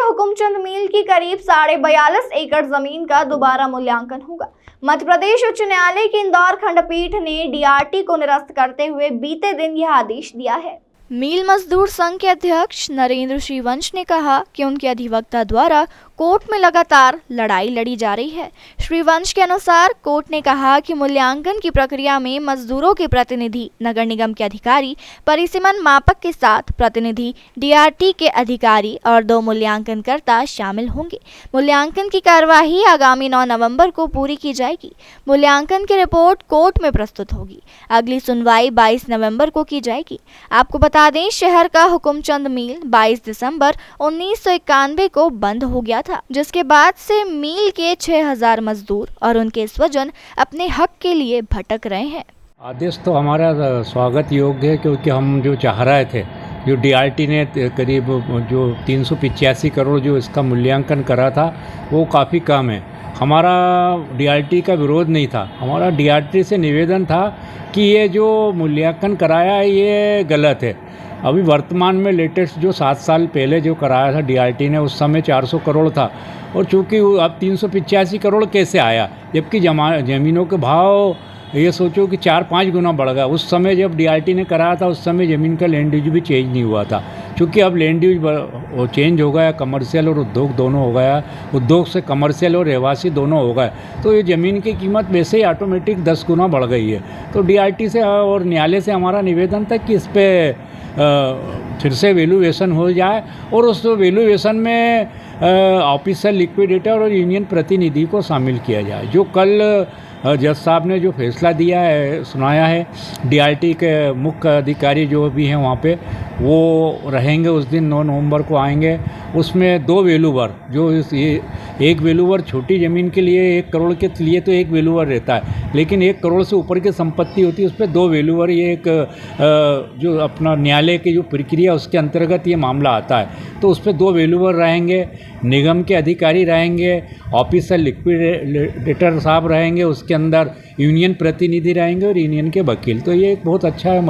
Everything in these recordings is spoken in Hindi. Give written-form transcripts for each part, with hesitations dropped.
हुकुमचंद मील की करीब 42.5 एकड़ जमीन का दोबारा मूल्यांकन होगा। मध्य प्रदेश उच्च न्यायालय की इंदौर खंडपीठ ने डीआरटी को निरस्त करते हुए बीते दिन यह आदेश दिया है। मील मजदूर संघ के अध्यक्ष नरेंद्र श्रीवंश ने कहा कि उनके अधिवक्ता द्वारा कोर्ट में लगातार लड़ाई लड़ी जा रही है। श्रीवंश के अनुसार कोर्ट ने कहा कि मूल्यांकन की प्रक्रिया में मजदूरों के प्रतिनिधि, नगर निगम के अधिकारी, परिसीमन मापक के साथ प्रतिनिधि, डीआरटी के अधिकारी और 2 मूल्यांकनकर्ता शामिल होंगे। मूल्यांकन की कार्यवाही आगामी 9 नवंबर को पूरी की जाएगी। मूल्यांकन की रिपोर्ट कोर्ट में प्रस्तुत होगी। अगली सुनवाई 22 नवंबर को की जाएगी। आपको बता दें, शहर का हुकुमचंद मील 22 दिसंबर 1991 को बंद हो गया था, जिसके बाद से मील के 6000 मजदूर और उनके स्वजन अपने हक के लिए भटक रहे हैं। आदेश तो हमारा स्वागत योग्य है, क्योंकि हम जो चाह रहे थे, जो डीआरटी ने करीब जो 385 करोड़ जो इसका मूल्यांकन करा था, वो काफ़ी कम है। हमारा डीआरटी का विरोध नहीं था, हमारा डीआरटी से निवेदन था कि ये जो मूल्यांकन कराया है ये गलत है। अभी वर्तमान में लेटेस्ट जो 7 साल पहले जो कराया था डीआरटी ने, उस समय 400 करोड़ था, और चूँकि अब 385 करोड़ कैसे आया, जबकि ज़मीनों के भाव ये सोचो कि 4-5 गुना बढ़ गया। उस समय जब डीआरटी ने कराया था, उस समय ज़मीन का लैंड यूज भी चेंज नहीं हुआ था। क्योंकि अब लैंड यूज चेंज हो गया, कमर्शियल और उद्योग दोनों हो गया, उद्योग से कमर्शियल और रहवासी दोनों हो गए, तो ये ज़मीन की कीमत वैसे ही ऑटोमेटिक 10 गुना बढ़ गई है। तो डीआरटी से और न्यायालय से हमारा निवेदन था कि इस पर फिर से वैल्यूएशन हो जाए, और उस वैल्यूएशन में ऑफिसर, लिक्विडेटर और यूनियन प्रतिनिधि को शामिल किया जाए। जो कल जज साहब ने जो फैसला दिया है, सुनाया है, डीआरटी के मुख्य अधिकारी जो भी हैं वहाँ पे वो रहेंगे, उस दिन 9 नवंबर को आएंगे। उसमें 2 वैल्यूवर, जो ये एक वैल्यूवर छोटी ज़मीन के लिए 1 करोड़ के लिए तो 1 वैल्यूवर रहता है, लेकिन 1 करोड़ से ऊपर की संपत्ति होती है, उस पर 2 वैल्यूवर, ये एक जो अपना न्यायालय की जो प्रक्रिया उसके अंतर्गत ये मामला आता है, तो उस पर 2 वैल्यूवर रहेंगे, निगम के अधिकारी रहेंगे, ऑफिसर लिक्विडेटर साहब रहेंगे, उसके अंदर यूनियन प्रतिनिधि रहेंगे और यूनियन के वकील। तो ये एक बहुत अच्छा है,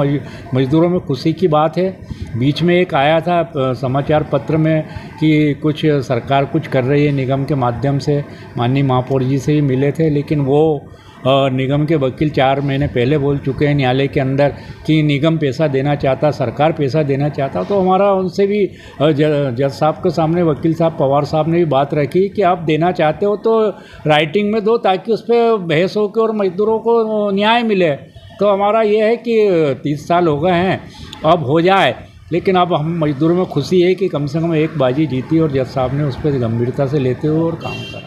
मजदूरों में खुशी की बात है। बीच में एक आया था समाचार पत्र में कि कुछ सरकार कुछ कर रही है निगम के माध्यम से, माननीय महापौर जी से भी मिले थे, लेकिन वो निगम के वकील 4 महीने पहले बोल चुके हैं न्यायालय के अंदर कि निगम पैसा देना चाहता, सरकार पैसा देना चाहता। तो हमारा उनसे भी जज साहब के सामने वकील साहब पवार साहब ने भी बात रखी कि आप देना चाहते हो तो राइटिंग में दो, ताकि उस पर बहस हो के और मजदूरों को न्याय मिले। तो हमारा ये है कि 30 साल हो गए हैं, अब हो जाए। लेकिन अब हम मजदूरों में खुशी है कि कम से कम एक बाजी जीती और जज साहब ने उस पर गंभीरता से लेते हुए और काम किया।